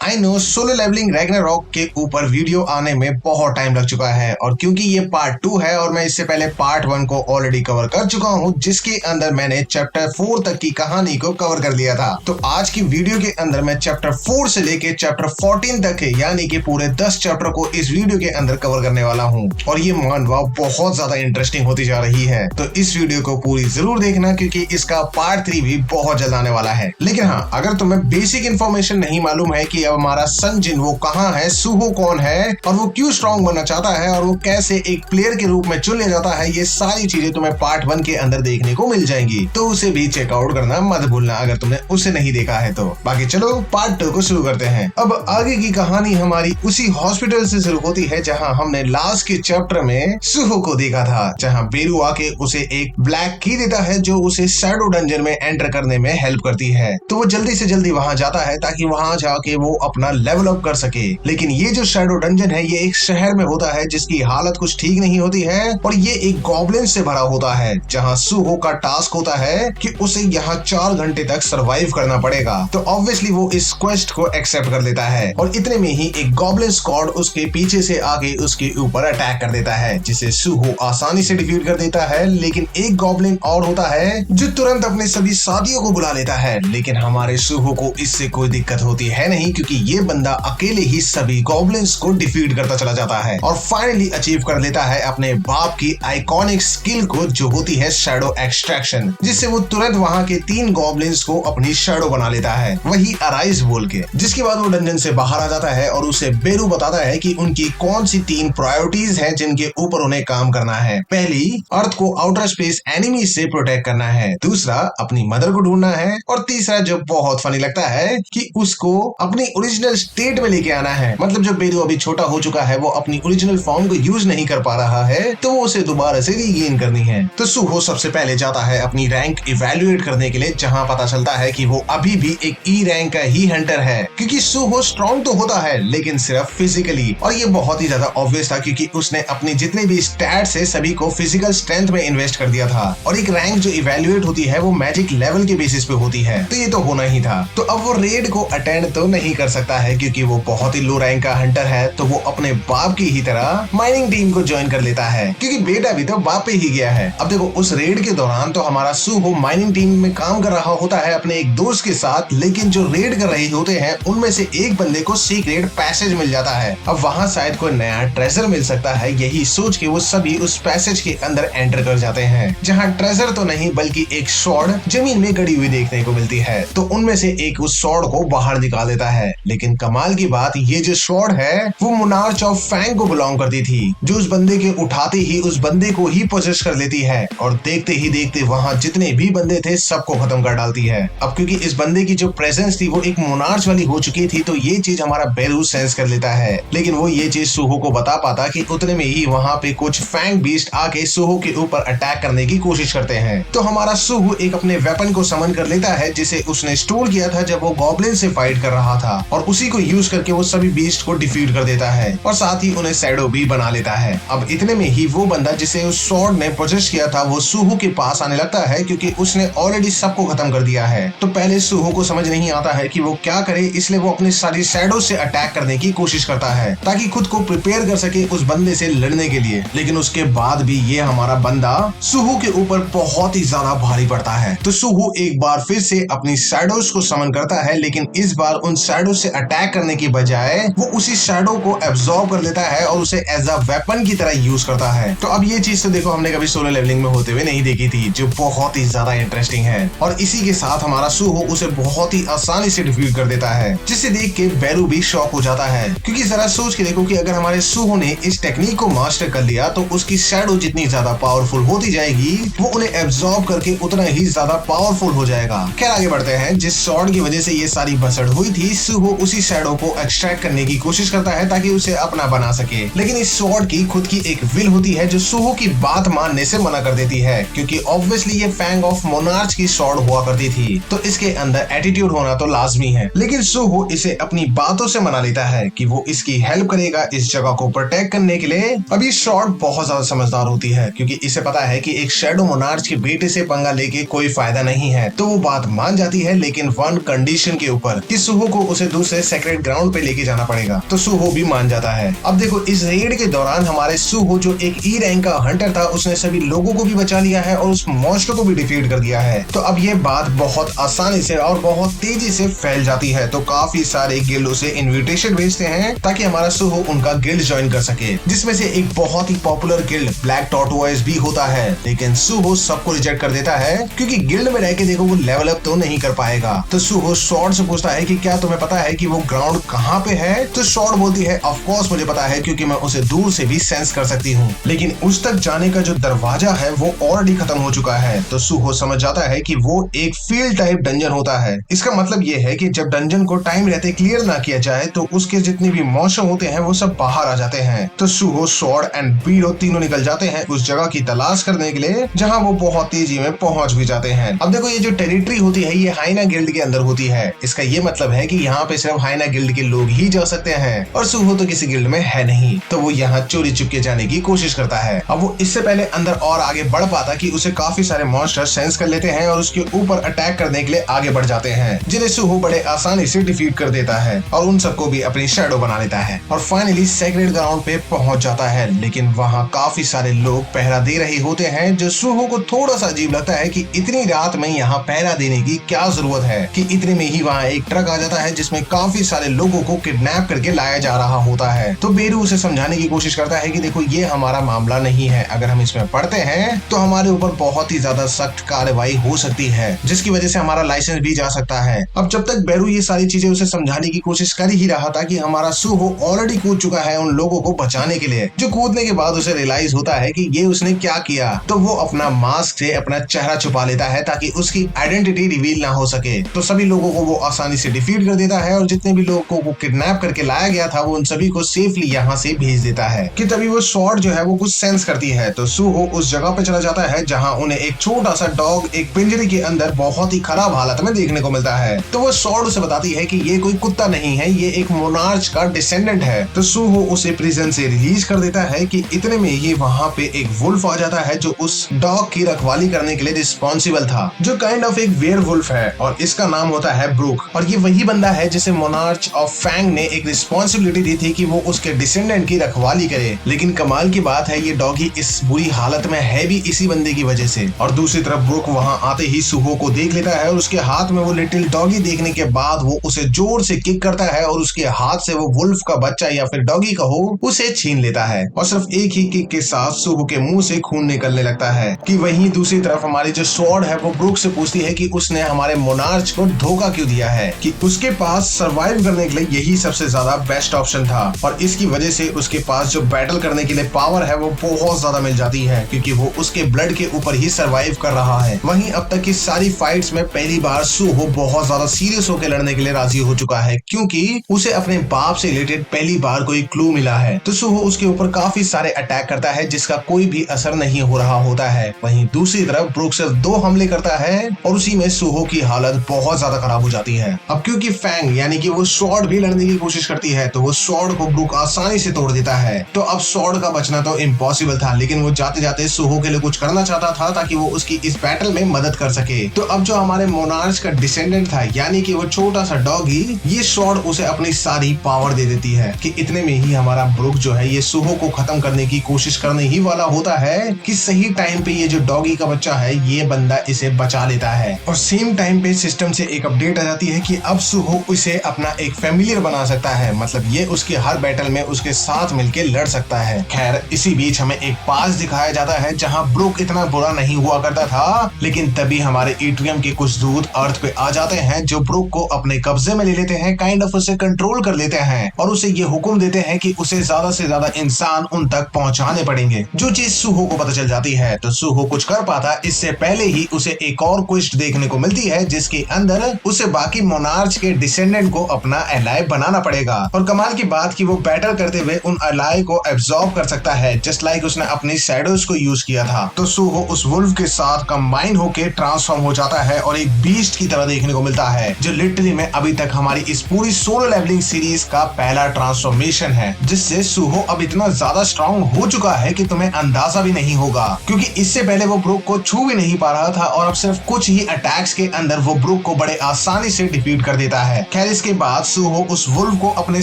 आई know solo leveling Ragnarok के ऊपर video आने में बहुत टाइम लग चुका है और क्योंकि ये पार्ट 2 है और मैं इससे पहले पार्ट 1 को ऑलरेडी कवर कर चुका हूँ जिसके अंदर मैंने चैप्टर 4 तक की कहानी को कवर कर लिया था। तो आज की वीडियो के अंदर मैं चैप्टर 4 से लेके चैप्टर 14 तक है यानी कि पूरे 10 चैप्टर को इस वीडियो के अंदर कवर करने वाला हूँ और ये मानवा बहुत ज्यादा इंटरेस्टिंग होती जा रही है। तो इस वीडियो को पूरी जरूर देखना क्योंकि इसका पार्ट 3 भी बहुत जल्द आने वाला है। लेकिन हाँ, अगर तुम्हें बेसिक इन्फॉर्मेशन नहीं मालूम है कि अब हमारा सन जिन वो कहाँ है, सुहो कौन है और वो क्यों स्ट्रॉन्ग बनना चाहता है और वो कैसे एक प्लेयर के रूप में चुन लिया जाता है, ये सारी चीजें तुम्हें पार्ट 1 के अंदर देखने को मिल जाएंगी। तो उसे भी चेकआउट करना मत भूलना अगर तुमने उसे नहीं देखा है तो। बाकी चलो पार्ट 2 को शुरू करते हैं। अब आगे की कहानी हमारी उसी हॉस्पिटल से शुरू होती है जहाँ हमने लास्ट के चैप्टर में सुहो को देखा था, जहाँ बेरू आके उसे एक ब्लैक की देता है जो उसे शैडो डंजन में एंटर करने में हेल्प करती है। तो वो जल्दी से जल्दी वहां जाता है ताकि वहां जाके वो अपना लेवल अप कर सके। लेकिन ये जो शैडो डंजन है ये एक शहर में होता है जिसकी हालत कुछ ठीक नहीं होती है और ये एक गॉब्लिन से भरा होता है, जहाँ सुहो का टास्क होता है कि उसे यहाँ 4 घंटे तक सरवाइव करना पड़ेगा। तो ऑब्वियसली वो इस क्वेस्ट को एक्सेप्ट कर लेता है और इतने में ही एक गॉब्लिन स्क्वाड उसके पीछे से आके उसके ऊपर अटैक कर देता है जिसे सुहो आसानी से डिफीट कर देता है। लेकिन एक गॉब्लिन और होता है जो तुरंत अपने सभी साथियों को बुला लेता है। लेकिन हमारे सुहो को इससे कोई दिक्कत होती है नहीं क्योंकि ये बंदा अकेले ही सभी गॉब्लिन्स को डिफीट करता चला जाता है और फाइनली अचीव कर लेता है अपने बाप की आइकॉनिक स्किल को जो होती है शैडो एक्सट्रैक्शन, जिससे वो तुरंत वहां के 3 गॉब्लिन्स को अपनी शैडो बना लेता है, वही अराइज बोल के। जिसके बाद वो डंजन से बाहर आ जाता है और उसे बेरू बताता है कि उनकी कौन सी 3 प्रायोरिटीज हैं जिनके ऊपर उन्हें काम करना है। पहली, अर्थ को आउटर स्पेस एनिमीज से प्रोटेक्ट करना है, दूसरा अपनी मदर को ढूंढना है और तीसरा जो बहुत फनी लगता है कि उसको अपनी ओरिजिनल स्टेट में लेके आना है। मतलब जब बेरू अभी छोटा हो चुका है, वो अपनी ओरिजिनल फॉर्म को यूज नहीं कर पा रहा है तो वो उसे दोबारा से रीगेन करनी है। तो सुहो सबसे पहले जाता है अपनी रैंक इवैल्यूएट करने के लिए, जहां पता चलता है कि वो अभी भी एक ई रैंक का ही हंटर है क्योंकि सुहो स्ट्रॉन्ग तो होता है लेकिन सिर्फ फिजिकली। और ये बहुत ही ज्यादा ऑब्वियस था क्योंकि उसने अपने जितने भी स्टैट्स है सभी को फिजिकल स्ट्रेंथ में इन्वेस्ट कर दिया था और एक रैंक जो इवैल्यूएट होती है वो मैजिक लेवल के बेसिस पे होती है, तो ये तो होना ही था। तो अब वो रेड को अटेंड तो नहीं कर सकता है क्योंकि वो बहुत ही लो रैंक का हंटर है, तो वो अपने बाप की ही तरह माइनिंग टीम को ज्वाइन कर लेता है क्योंकि बेटा भी तो बाप पे ही गया है। अब देखो उस रेड के दौरान तो हमारा सुहो माइनिंग टीम में काम कर रहा होता है अपने एक दोस्त के साथ, लेकिन जो रेड कर रहे होते हैं उनमें से एक बंदे को सीक्रेट पैसेज मिल जाता है। अब वहाँ शायद कोई नया ट्रेजर मिल सकता है, यही सोच के वो सभी उस पैसेज के अंदर एंटर कर जाते हैं, जहाँ ट्रेजर तो नहीं बल्कि एक स्वॉर्ड जमीन में गड़ी हुई देखने को मिलती है। तो उनमें से एक उस स्वॉर्ड को बाहर निकाल देता है। लेकिन कमाल की बात, ये जो स्वॉर्ड है वो मोनार्च ऑफ फैंग को बिलोंग करती थी, जो उस बंदे के उठाते ही उस बंदे को ही पोजेस कर लेती है और देखते ही देखते वहां जितने भी बंदे थे सबको खत्म कर डालती है। अब क्योंकि इस बंदे की जो प्रेजेंस थी वो एक मोनार्च वाली हो चुकी थी, तो ये चीज हमारा बेरू सेंस कर लेता है। लेकिन वो ये चीज सुहो को बता पाता कि उतने में ही वहां पे कुछ फैंग बीस्ट आके सुहो के ऊपर अटैक करने की कोशिश करते हैं। तो हमारा सुहो एक अपने वेपन को समन कर लेता है जिसे उसने स्टोर किया था जब वो गॉब्लिन से फाइट कर रहा था और उसी को यूज करके वो सभी बीस्ट को डिफीट कर देता है और साथ ही उन्हें शैडो भी बना लेता है। अब इतने में ही वो बंदा जिसे उस स्वॉर्ड ने पोजेस किया था वो सुहो के पास आने लगता है क्योंकि उसने ऑलरेडी सबको खत्म कर दिया है। तो पहले सुहो को समझ नहीं आता है कि वो क्या करे, इसलिए वो अपनी सारी शैडो से अटैक करने की कोशिश करता है ताकि खुद को प्रिपेयर कर सके उस बंदे से लड़ने के लिए। लेकिन उसके बाद भी ये हमारा बंदा सुहो के ऊपर बहुत ही ज्यादा भारी पड़ता है। तो सुहो एक बार फिर से अपनी शैडोज को समन करता है, लेकिन इस बार उन शैडो से अटैक करने की बजाय वो उसी शैडो को एब्जॉर्ब कर लेता है और उसे एज अ वेपन की तरह यूज करता है। तो अब ये चीज तो देखो हमने कभी सोलो लेवलिंग में होते हुए नहीं देखी थी, जो बहुत ही ज्यादा इंटरेस्टिंग है। और इसी के साथ हमारा सुहो उसे बहुत ही आसानी से डिफीट कर देता है, जिसे देख के बेरू भी शॉक हो जाता है क्योंकि जरा सोच के देखो कि अगर हमारे सुहो ने इस टेक्निक को मास्टर कर लिया तो उसकी शैडो जितनी ज्यादा पावरफुल होती जाएगी वो उन्हें एब्जॉर्ब करके उतना ही ज्यादा पावरफुल हो जाएगा। खैर आगे बढ़ते हैं। जिस स्वॉर्ड की वजह से ये सारी बसड़ हुई थी, सुहो उसी शैडो को एक्सट्रैक्ट करने की कोशिश करता है ताकि उसे अपना बना सके। लेकिन इस स्वॉर्ड की खुद की एक विल होती है जो सुहो की बात मानने से मना कर देती है क्योंकि ऑब्वियसली ये फैंग ऑफ मोनार्च की स्वॉर्ड हुआ करती थी, तो इसके अंदर एटीट्यूड होना तो लाजमी है। लेकिन सुहो इसे अपनी बातों से मना लेता है कि वो इसकी हेल्प करेगा इस जगह को प्रोटेक्ट करने के लिए। अब ये स्वॉर्ड बहुत ज्यादा समझदार होती है क्योंकि इसे पता है कि एक शैडो मोनार्च के बेटे से पंगा लेके कोई फायदा नहीं है, तो वो बात मान जाती है लेकिन वन कंडीशन के ऊपर कि सुहो को उसे पार्ट 2 से सेक्रेट ग्राउंड पे लेके जाना पड़ेगा। तो सुहो भी मान जाता है। अब देखो इस रेड के दौरान हमारे सुहो जो एक ई रैंक का हंटर था उसने सभी लोगों को भी बचा लिया है और उस मॉन्स्टर को भी डिफीट कर दिया है। तो अब ये बात बहुत आसानी से और बहुत तेजी से फैल जाती है। तो काफी सारे गिल्ड उसे इनविटेशन भेजते हैं ताकि हमारा सुहो उनका गिल्ड ज्वाइन कर सके, जिसमें से एक बहुत ही पॉपुलर गिल्ड ब्लैक टॉर्टोइज भी होता है। लेकिन सुहो सबको रिजेक्ट कर देता है क्योंकि गिल्ड में रह के देखो वो लेवल अप तो नहीं कर पाएगा। तो सुहो शॉर्ट से पूछता है कि क्या तुम्हें पता है कि वो ग्राउंड कहाँ पे है? तो शॉर्ट बोलती है ऑफ कोर्स मुझे पता है क्योंकि मैं उसे दूर से भी सेंस कर सकती हूँ, लेकिन उस तक जाने का जो दरवाजा है वो ऑलरेडी खत्म हो चुका है। तो सुहो समझ जाता है कि वो एक फील्ड टाइप डंजन होता है। इसका मतलब ये है कि जब डंजन को टाइम रहते क्लियर ना किया जाए तो उसके जितने भी मॉन्स्टर होते हैं वो सब बाहर आ जाते हैं। तो सुहो, शॉर्ट एंड बीरो तीनों निकल जाते हैं उस जगह की तलाश करने के लिए जहाँ वो बहुत तेजी में पहुंच भी जाते हैं। अब देखो ये जो टेरिटरी होती है ये हाइना गिल्ड के अंदर होती है। इसका ये मतलब है कि यहाँ पे सिर्फ हाइना गिल्ड के लोग ही जा सकते हैं और सुहो तो किसी गिल्ड में है नहीं। तो वो यहाँ चोरी चुपके जाने की कोशिश करता है। अब वो इससे पहले अंदर और आगे बढ़ पाता कि उसे काफी सारे मॉन्स्टर सेंस कर लेते हैं और उसके ऊपर अटैक करने के लिए आगे बढ़ जाते हैं, जिन्हें सुहो बड़े आसानी से डिफीट कर देता है और उन सबको भी अपनी शैडो बना लेता है और फाइनली सेक्रेट ग्राउंड पे पहुंच जाता है। लेकिन वहाँ काफी सारे लोग पहरा दे रहे होते हैं, जो सुहो को थोड़ा सा अजीब लगता है कि इतनी रात में यहाँ पहरा देने की क्या जरूरत है कि इतने में ही वहाँ एक ट्रक आ जाता है जिसमें काफी सारे लोगों को किडनैप करके लाया जा रहा होता है। तो बेरू उसे समझाने की कोशिश करता है कि देखो ये हमारा मामला नहीं है, अगर हम इसमें पढ़ते हैं तो हमारे ऊपर बहुत ही ज्यादा सख्त कार्रवाई हो सकती है जिसकी वजह से हमारा लाइसेंस भी जा सकता है। अब जब तक बेरू ये सारी चीजें उसे समझाने की कोशिश कर ही रहा था कि हमारा सुहो ऑलरेडी कूद चुका है उन लोगों को बचाने के लिए, जो कूदने के बाद उसे रियलाइज होता है कि ये उसने क्या किया। तो वो अपना मास्क से अपना चेहरा छुपा लेता है ताकि उसकी आइडेंटिटी रिवील ना हो सके। तो सभी लोगों को वो आसानी से डिफीट कर देता है और जितने भी लोगों को किडनैप करके लाया गया था वो उन सभी को सेफली यहाँ से भेज देता है। कि तभी वो शॉर्ट जो है वो कुछ सेंस करती है। तो सुहो उस जगह पे चला जाता है जहाँ उन्हें एक छोटा सा डॉग एक पिंजरे के अंदर बहुत ही खराब हालत में देखने को मिलता है। तो वो शॉर्ट उसे बताती है कि ये कोई कुत्ता नहीं है, ये एक मोनार्च का डिसेंडेंट है। तो सुहो उसे प्रिजन से रिलीज कर देता है कि इतने में ही वहाँ पे एक वुल्फ आ जाता है जो उस डॉग की रखवाली करने के लिए रिस्पॉन्सिबल था, जो काइंड ऑफ एक वेयरवुल्फ है और इसका नाम होता है ब्रूक। और ये वही बंदा है जिसे मोनार्च ऑफ फैंग ने एक रिस्पॉन्सिबिलिटी दी थी कि वो उसके डिसेंडेंट की रखवाली करे। लेकिन कमाल की बात है ये डॉगी इस बुरी हालत में है भी इसी बंदे की वजह से। और दूसरी तरफ ब्रूक वहाँ आते ही सुहो को देख लेता है और उसके हाथ में वो लिटिल डॉगी देखने के बाद वो उसे जोर से किक करता है और उसके हाथ से वो वुल्फ का बच्चा या फिर डॉगी का हो उसे छीन लेता है और सिर्फ एक ही किक के साथ सुहो के मुंह से खून निकलने लगता है। कि वहीं दूसरी तरफ हमारी जो स्वॉर्ड है वो ब्रूक से पूछती है कि उसने हमारे मोनार्च को धोखा क्यों दिया है, कि उसके पास सरवाइव करने के लिए यही सबसे ज्यादा बेस्ट ऑप्शन था और इसकी वजह से उसके पास जो बैटल करने के लिए पावर है वो बहुत ज्यादा मिल जाती है क्योंकि वो उसके ब्लड के ऊपर ही सरवाइव कर रहा है। वहीं अब तक की सारी फाइट्स में पहली बार सुहो बहुत ज्यादा सीरियस होकर लड़ने के लिए राजी हो चुका है क्योंकि उसे अपने बाप से रिलेटेड पहली बार कोई क्लू मिला है। तो सुहो उसके ऊपर काफी सारे अटैक करता है जिसका कोई भी असर नहीं हो रहा होता है। वहीं दूसरी तरफ ब्रूक सिर्फ 2 हमले करता है और उसी में सुहो की हालत बहुत ज्यादा खराब हो जाती है। अब क्योंकि फैंग यानी कि वो स्वॉर्ड भी लड़ने की कोशिश करती है तो वो स्वॉर्ड को ब्रूक आसानी से तोड़ देता है। तो अब स्वॉर्ड का बचना तो इम्पॉसिबल था, लेकिन वो जाते जाते सुहो के लिए कुछ करना चाहता था ताकि वो उसकी इस बैटल में मदद कर सके। तो अब जो हमारे मोनार्च का डिसेंडेंट था यानी कि वो छोटा सा डॉगी, ये स्वॉर्ड उसे अपनी सारी पावर दे देती है। कि इतने में ही हमारा ब्रूक जो है ये सुहो को खत्म करने की कोशिश करने ही वाला होता है कि सही टाइम पे ये जो डॉगी का बच्चा है ये बंदा इसे बचा लेता है और सेम टाइम पे सिस्टम से एक अपडेट आ जाती है कि अब सुहो उसे अपना एक फैमिलियर बना सकता है, मतलब ये उसके हर बैटल में उसके साथ मिलके लड़ सकता है। खैर इसी बीच हमें एक पास दिखाया जाता है जहाँ ब्रूक इतना बुरा नहीं हुआ करता था, लेकिन तभी हमारे एट्रियम के कुछ दूत अर्थ पे आ जाते हैं जो ब्रूक को अपने कब्जे में ले लेते हैं, काइंड ऑफ उसे कंट्रोल कर लेते हैं और उसे ये हुक्म देते हैं कि उसे ज्यादा से ज्यादा इंसान उन तक पहुंचाने पड़ेंगे। जो चीज सुहो को पता चल जाती है तो सुहो कुछ कर पाता इससे पहले ही उसे एक और क्वेस्ट देखने को मिलती है जिसके अंदर उसे बाकी मोनार्च के डिसेंडेंट को अपना एलाय बनाना पड़ेगा। और कमाल की बात कि वो बैटल करते हुए उन एलाय को एब्जॉर्ब कर सकता है जस्ट लाइक उसने अपनी शैडोज को यूज किया था। तो सुहो उस वुल्फ के साथ कंबाइन होके ट्रांसफॉर्म हो जाता है और एक बीस्ट की तरह देखने को मिलता है, जो लिटरली में अभी तक हमारी इस पूरी सोलो लेवलिंग सीरीज का पहला ट्रांसफॉर्मेशन है, जिससे सुहो अब इतना ज्यादा स्ट्रॉन्ग हो चुका है कि तुम्हें अंदाजा भी नहीं होगा क्योंकि इससे पहले वो ब्रूक को छू भी नहीं पा रहा था और अब सिर्फ कुछ ही अटैक्स के अंदर वो ब्रूक को बड़े आसानी से डिफीट कर देता है। खैर इसके बाद सुहो उस वुल्फ को अपने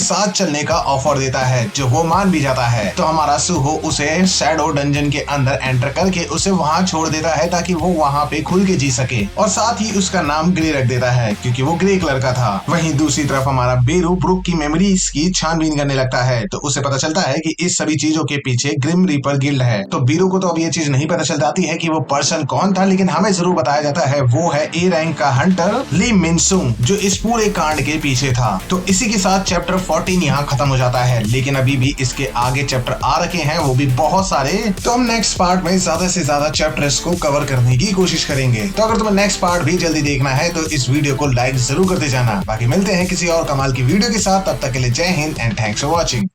साथ चलने का ऑफर देता है, जो वो मान भी जाता है। तो हमारा सुहो उसे शैडो डंजन के अंदर एंटर करके उसे वहाँ छोड़ देता है ताकि वो वहाँ पे खुल के जी सके, और साथ ही उसका नाम ग्रे रख देता है क्योंकि वो ग्रे कलर का था। वहीं दूसरी तरफ हमारा बेरू ब्रुक की मेमोरीज की छानबीन करने लगता है, तो उसे पता चलता है कि इस सभी चीजों के पीछे ग्रिम रीपर गिल्ड है। तो बीरू को तो अब ये चीज नहीं पता चल जाती है कि वो पर्सन कौन था, लेकिन हमें जरूर बताया जाता है वो है ए रैंक का हंटर ली मिनसुंग, जो इस पूरे कांड के पीछे था। तो इसी के साथ चैप्टर 14 यहाँ खत्म हो जाता है, लेकिन अभी भी इसके आगे चैप्टर आ रखे हैं, वो भी बहुत सारे। तो हम नेक्स्ट पार्ट में ज्यादा से ज्यादा चैप्टर्स को कवर करने की कोशिश करेंगे। तो अगर तुम्हें नेक्स्ट पार्ट भी जल्दी देखना है तो इस वीडियो को लाइक जरूर करते जाना। बाकी मिलते हैं किसी और कमाल की वीडियो के साथ, तब तक के लिए जय Hind and thanks for watching.